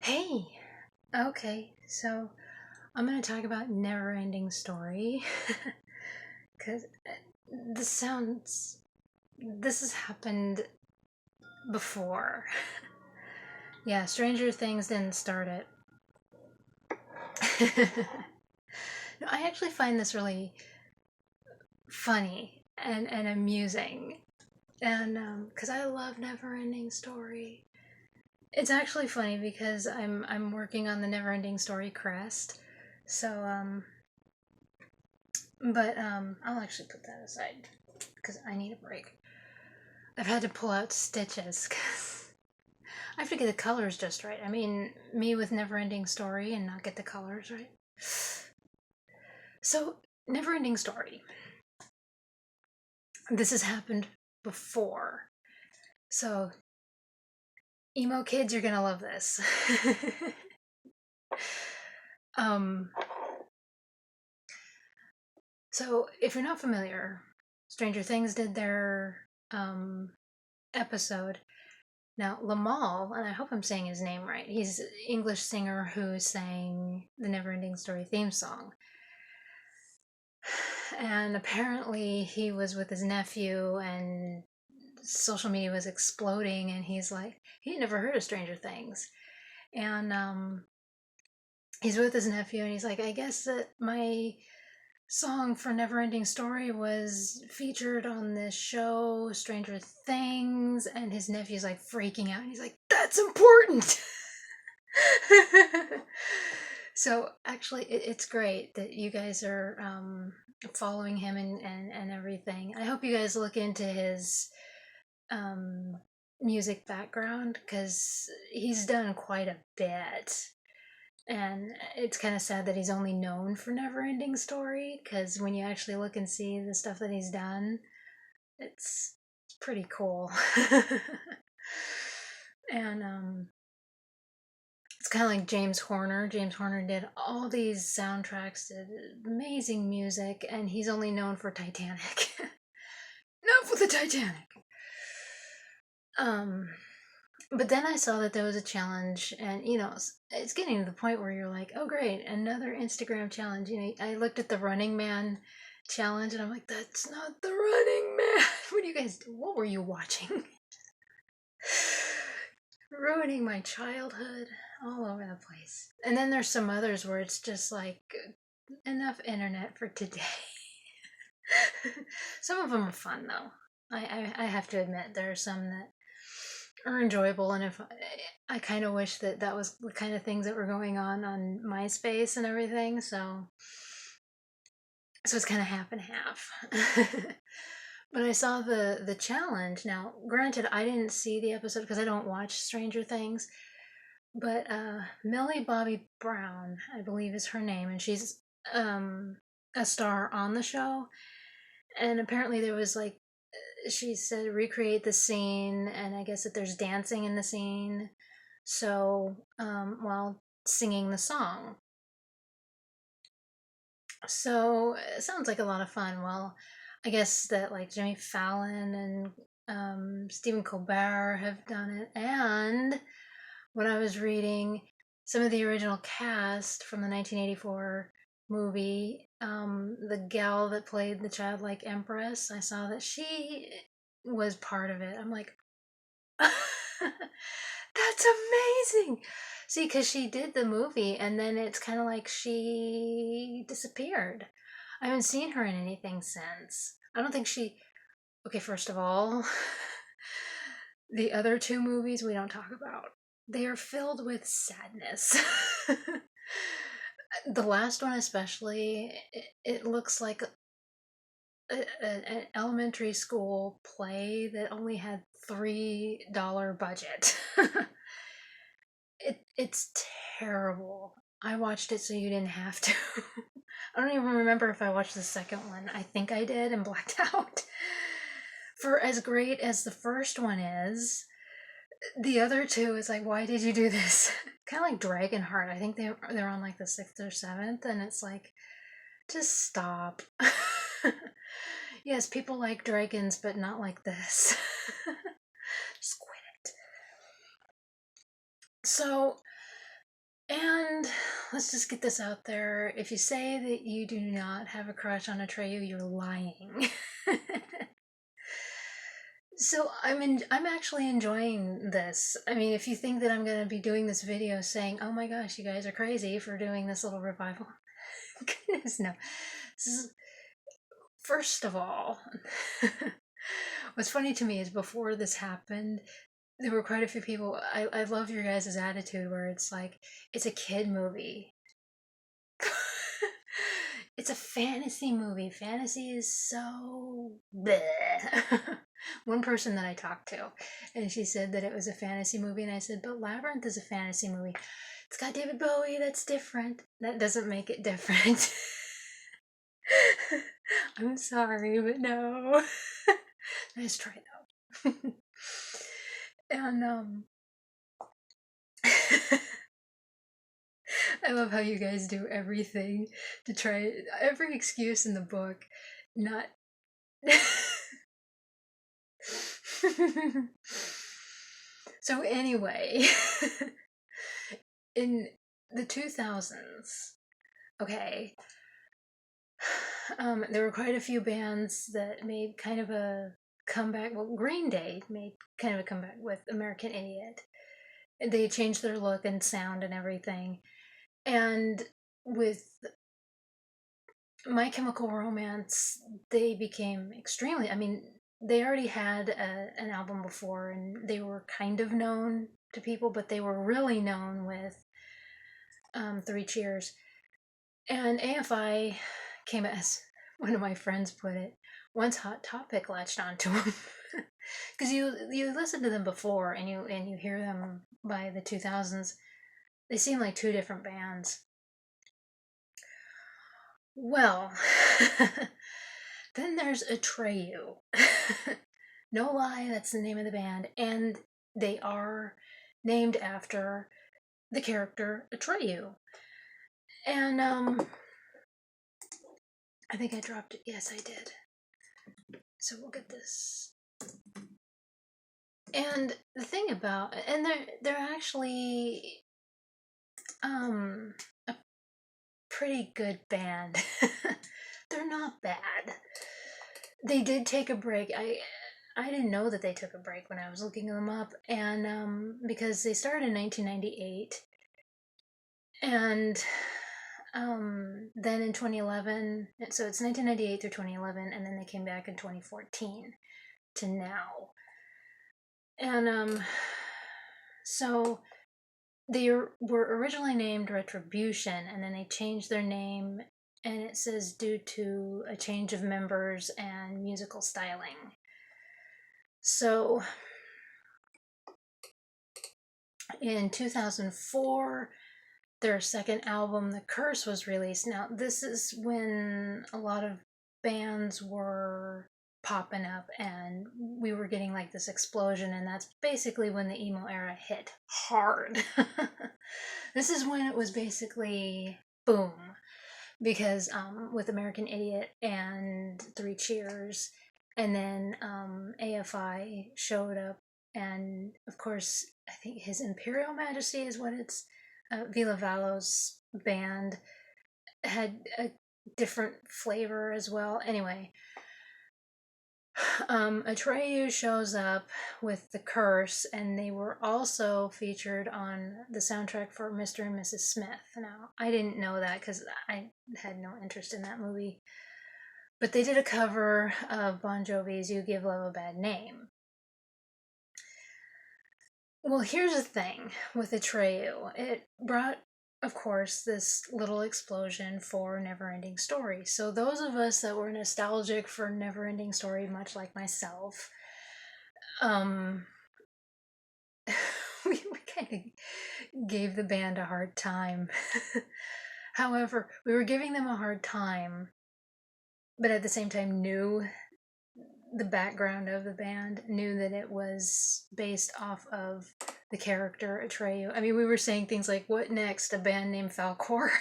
Hey, okay, so I'm gonna talk about Neverending Story because this has happened before. Yeah, Stranger Things didn't start it. No, I actually find this really funny and amusing, and because I love Neverending Story. It's actually funny because I'm working on the Neverending Story crest, so I'll actually put that aside because I need a break. I've had to pull out stitches because I have to get the colors just right. I mean, me with Neverending Story and not get the colors right. So, Neverending Story. This has happened before. So, emo kids, you're gonna love this. um, so, if you're not familiar, Stranger Things did their episode. Now, Lamal, and I hope I'm saying his name right, he's an English singer who sang the Neverending Story theme song. And apparently he was with his nephew and social media was exploding and he's like, he never heard of Stranger Things. And he's with his nephew and he's like, I guess that my song for Neverending Story was featured on this show, Stranger Things, and his nephew's like freaking out and he's like, that's important. So actually, it's great that you guys are following him and everything. I hope you guys look into his um, music background because he's done quite a bit. And it's kind of sad that he's only known for Neverending Story because when you actually look and see the stuff that he's done, it's pretty cool. And it's kind of like James Horner. James Horner did all these soundtracks, did amazing music, and he's only known for Titanic. Not for the Titanic. Um, but then I saw that there was a challenge, and it's getting to the point where you're like, oh great, another Instagram challenge. I looked at the Running Man challenge, and I'm like, that's not the Running Man. What do you guys do? What were you watching? Ruining my childhood all over the place. And then there's some others where it's just like enough internet for today. Some of them are fun though. I have to admit there are some that are enjoyable, and if I kind of wish that that was the kind of things that were going on MySpace and everything. So it's kind of half and half. But I saw the challenge. Now, granted, I didn't see the episode because I don't watch Stranger Things. But Millie Bobby Brown, I believe is her name, and she's a star on the show. And apparently there was like she said recreate the scene, and I guess that there's dancing in the scene. So while singing the song. So it sounds like a lot of fun. Well, I guess that like Jimmy Fallon and Stephen Colbert have done it, and when I was reading some of the original cast from the 1984 movie, the gal that played the childlike empress, I saw that she was part of it. I'm like, that's amazing. See, because she did the movie and then it's kind of like she disappeared. I haven't seen her in anything since. I don't think she. Okay, first of all, the other two movies we don't talk about. They are filled with sadness. The last one, especially, it looks like an elementary school play that only had $3 budget. It's terrible. I watched it so you didn't have to. I don't even remember if I watched the second one. I think I did and blacked out. For as great as the first one is, the other two is like, why did you do this? Kind of like Dragonheart. I think they're on like the sixth or seventh, and it's like, just stop. Yes, people like dragons, but not like this. Just quit it. So And let's just get this out there. If you say that you do not have a crush on Atreyu, you're lying. So I'm actually enjoying this. I mean, if you think that I'm going to be doing this video saying, "Oh my gosh, you guys are crazy for doing this little revival." Goodness, no. This is, first of all, what's funny to me is before this happened, there were quite a few people. I love your guys' attitude where it's like, it's a kid movie. It's a fantasy movie. Fantasy is so bleh. One person that I talked to, and she said that it was a fantasy movie, and I said, but Labyrinth is a fantasy movie. It's got David Bowie, that's different. That doesn't make it different. I'm sorry, but no. Nice try though. And I love how you guys do everything to try every excuse in the book, not. So anyway, in the 2000s, okay, there were quite a few bands that made kind of a comeback. Well, Green Day made kind of a comeback with American Idiot. They changed their look and sound and everything. And with My Chemical Romance, they became extremely, I mean, they already had an album before and they were kind of known to people, but they were really known with Three Cheers. And AFI came, as one of my friends put it, once Hot Topic latched onto them. Because you listen to them before and you hear them by the 2000s, they seem like two different bands. Well, then there's Atreyu. No lie, that's the name of the band, and they are named after the character Atreyu. And I think I dropped it. Yes, I did. So we'll get this. And the thing about, and they're actually a pretty good band. They're not bad. They did take a break. I didn't know that they took a break when I was looking them up, and because they started in 1998, and then in 2011, so it's 1998 through 2011, and then they came back in 2014 to now, and so they were originally named Retribution, and then they changed their name, and it says due to a change of members and musical styling. So in 2004, their second album, The Curse, was released. Now, this is when a lot of bands were popping up and we were getting like this explosion, and that's basically when the emo era hit hard. This is when it was basically boom, because with American Idiot and Three Cheers, and then AFI showed up, and of course, I think His Imperial Majesty is what it's. Vila Valo's band had a different flavor as well. Anyway, Atreyu shows up with The Curse, and they were also featured on the soundtrack for Mr. and Mrs. Smith. Now, I didn't know that because I had no interest in that movie. But they did a cover of Bon Jovi's You Give Love a Bad Name. Well, here's the thing with Atreyu. It brought, of course, this little explosion for Neverending Story. So those of us that were nostalgic for Neverending Story, much like myself, we kind of gave the band a hard time. However, we were giving them a hard time, but at the same time knew the background of the band, knew that it was based off of the character Atreyu. I mean, we were saying things like, what next? A band named Falcor?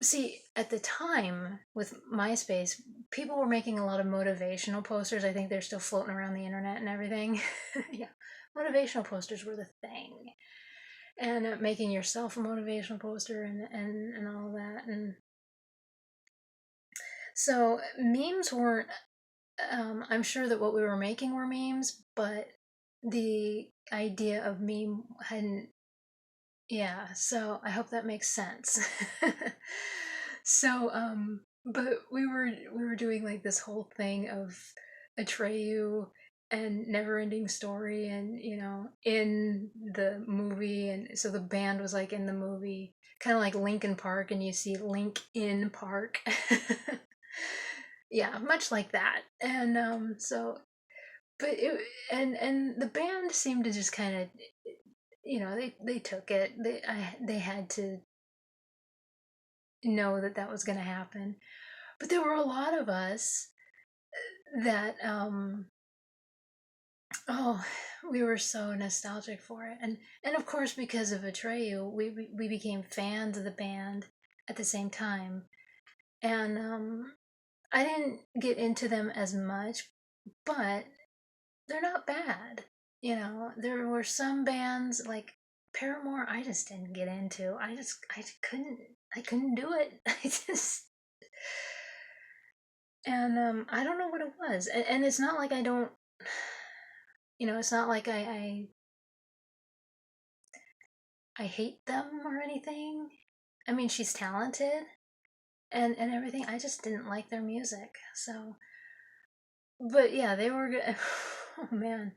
See, at the time with MySpace, people were making a lot of motivational posters. I think they're still floating around the internet and everything. Yeah, motivational posters were the thing. and making yourself a motivational poster and all that. And so memes weren't, I'm sure that what we were making were memes, but the idea of meme hadn't, yeah, so I hope that makes sense. So, but we were doing like this whole thing of Atreyu and Neverending Story, and in the movie, and so the band was like in the movie, kind of like Linkin Park, and you see Link in Park. Yeah, much like that. And so, but it, and the band seemed to just kind of, they took it. They had to know that that was going to happen. But there were a lot of us that, oh, we were so nostalgic for it. And of course, because of Atreyu, we became fans of the band at the same time. And I didn't get into them as much, but they're not bad. There were some bands like Paramore I just didn't get into. I couldn't do it. I just and I don't know what it was. And it's not like I don't, it's not like I hate them or anything. I mean, she's talented and everything. I just didn't like their music. So, but yeah, they were good. Oh man.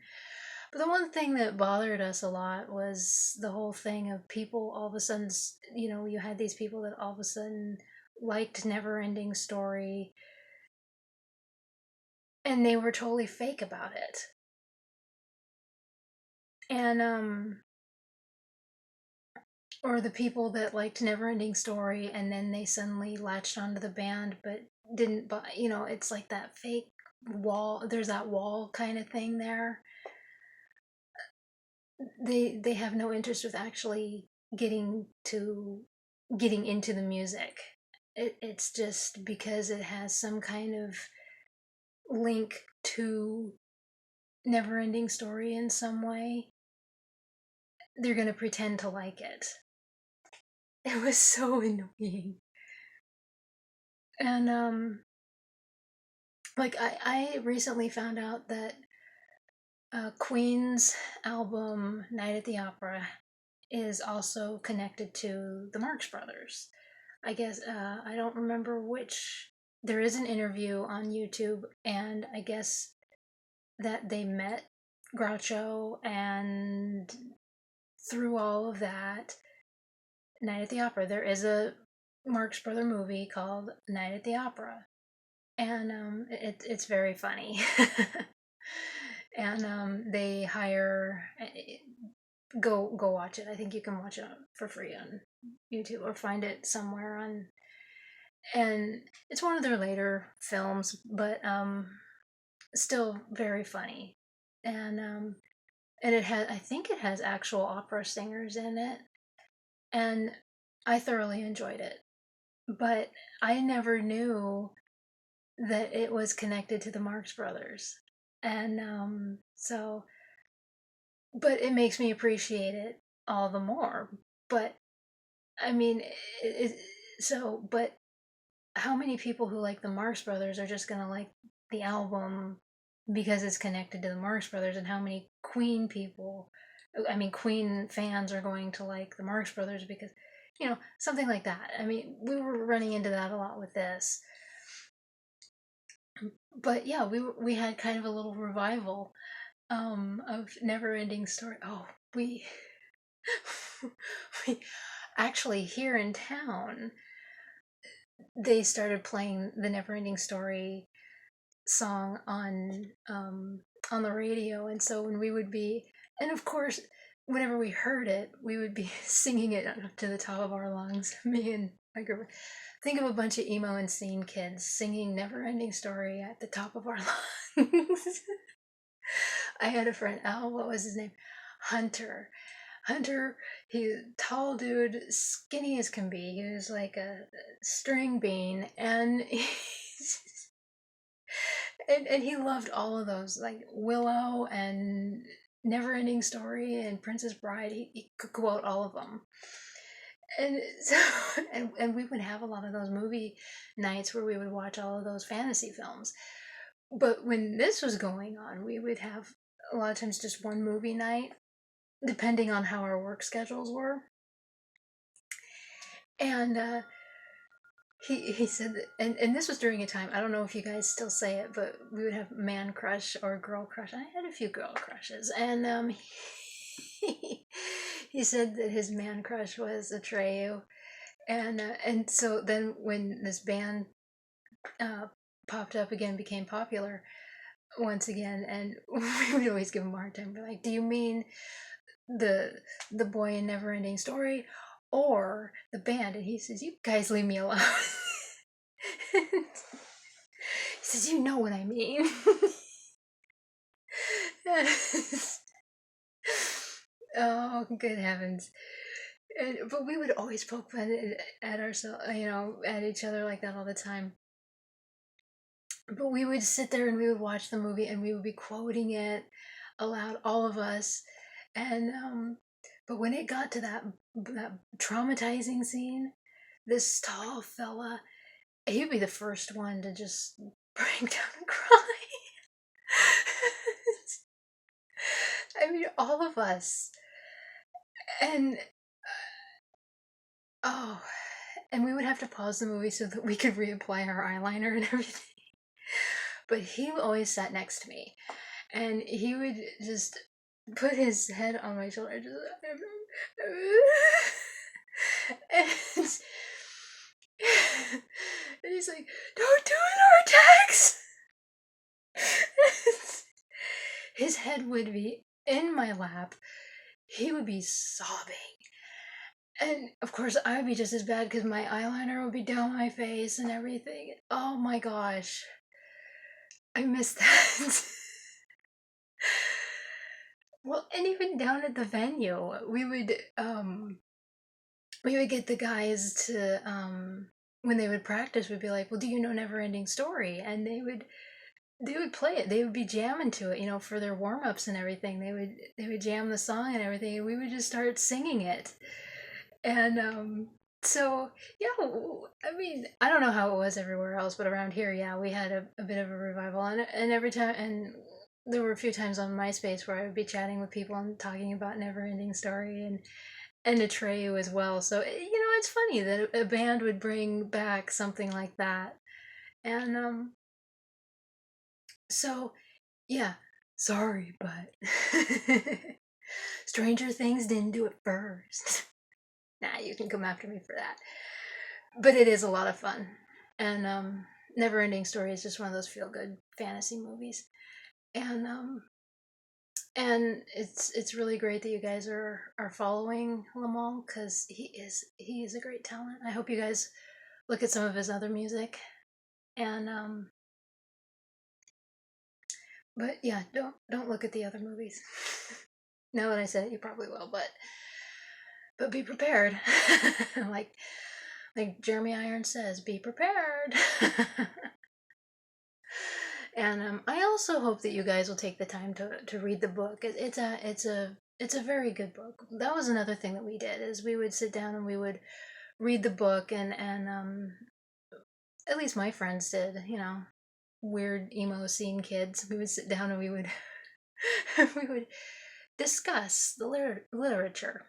But the one thing that bothered us a lot was the whole thing of people all of a sudden, you had these people that all of a sudden liked Neverending Story, and they were totally fake about it. And or the people that liked Neverending Story and then they suddenly latched onto the band but didn't buy, it's like that fake wall. There's that wall kind of thing there. They have no interest with actually getting into the music. It's just because it has some kind of link to Neverending Story in some way, they're going to pretend to like it. It was so annoying. And like I recently found out that Queen's album Night at the Opera is also connected to the Marx Brothers. I guess I don't remember which. There is an interview on YouTube, and I guess that they met Groucho, and through all of that, Night at the Opera. There is a Marx Brother movie called Night at the Opera, and it's very funny. And they hire, go watch it. I think you can watch it for free on YouTube or find it somewhere on. And it's one of their later films, but still very funny. And it has, I think it has actual opera singers in it, and I thoroughly enjoyed it. But I never knew that it was connected to the Marx Brothers, and so, but it makes me appreciate it all the more. But I mean, but how many people who like the Marx Brothers are just gonna like the album because it's connected to the Marx Brothers, and how many Queen people, I mean, Queen fans are going to like the Marx Brothers because, something like that. I mean, we were running into that a lot with this. But yeah, we had kind of a little revival of Neverending Story. Oh, we we actually here in town they started playing the Neverending Story song on the radio, and so when we would be, and of course, whenever we heard it, we would be singing it up to the top of our lungs. Me and my group. Think of a bunch of emo and scene kids singing Neverending Story at the top of our lungs. I had a friend, oh, what was his name? Hunter. Hunter, he tall dude, skinny as can be. He was like a string bean, and and he loved all of those, like Willow and Neverending Story and Princess Bride. He could quote all of them. And so, and we would have a lot of those movie nights where we would watch all of those fantasy films. But when this was going on, we would have a lot of times just one movie night, depending on how our work schedules were. And he said, and this was during a time, I don't know if you guys still say it, but we would have man crush or girl crush. I had a few girl crushes, and he said that his man crush was Atreyu, and so then when this band uh, popped up again, became popular once again, and we would always give him a hard time. We're like, "Do you mean the the boy in Neverending Story, or the band?" And he says, "You guys leave me alone." He says, "You know what I mean." Oh, good heavens. But we would always poke fun at ourselves, at each other like that all the time. But we would sit there and we would watch the movie and we would be quoting it aloud, all of us. And but when it got to that traumatizing scene, this tall fella, he'd be the first one to just break down and cry. I mean, all of us. And oh, and we would have to pause the movie so that we could reapply our eyeliner and everything. But he always sat next to me, and he would just put his head on my shoulder, just and, and he's like, "Don't do it, Artax!" His head would be in my lap. He would be sobbing. And of course, I would be just as bad because my eyeliner would be down my face and everything. Oh my gosh. I miss that. Well, and even down at the venue, we would get the guys to when they would practice, we'd be like, "Well, do you know Neverending Story?" And they would play it. They would be jamming to it, for their warm-ups and everything. They would jam the song and everything, and we would just start singing it. And so yeah, I mean, I don't know how it was everywhere else, but around here, yeah, we had a bit of a revival, and every time, and there were a few times on MySpace where I would be chatting with people and talking about Neverending Story and Atreyu as well. So it's funny that a band would bring back something like that, and so yeah, sorry, but Stranger Things didn't do it first. Nah, you can come after me for that. But it is a lot of fun. And Neverending Story is just one of those feel good fantasy movies. And it's really great that you guys are following Lamont, because he is a great talent. I hope you guys look at some of his other music. And but yeah, don't look at the other movies. Now that I said it, you probably will, but be prepared. like Jeremy Irons says, be prepared. And I also hope that you guys will take the time to read the book. It's a very good book. That was another thing that we did, is we would sit down and we would read the book, and at least my friends did. Weird emo scene kids. We would sit down and we would we would discuss the literature,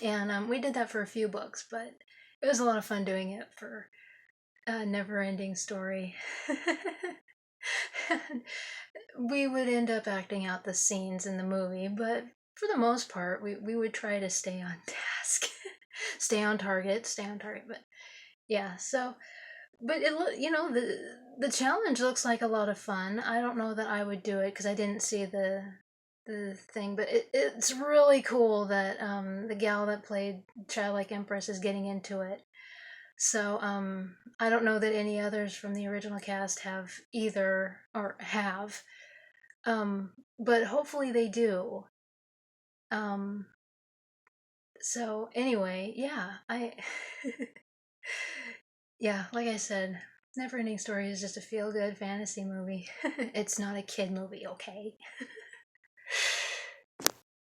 and we did that for a few books, but it was a lot of fun doing it for Neverending Story. We would end up acting out the scenes in the movie, but for the most part, we would try to stay on task, stay on target. But yeah, so, but the challenge looks like a lot of fun. I don't know that I would do it because I didn't see the thing, but it's really cool that the gal that played Childlike Empress is getting into it. So, I don't know that any others from the original cast have either, or have, but hopefully they do. Um, so anyway, yeah, yeah, like I said, Neverending Story is just a feel-good fantasy movie. It's not a kid movie, okay?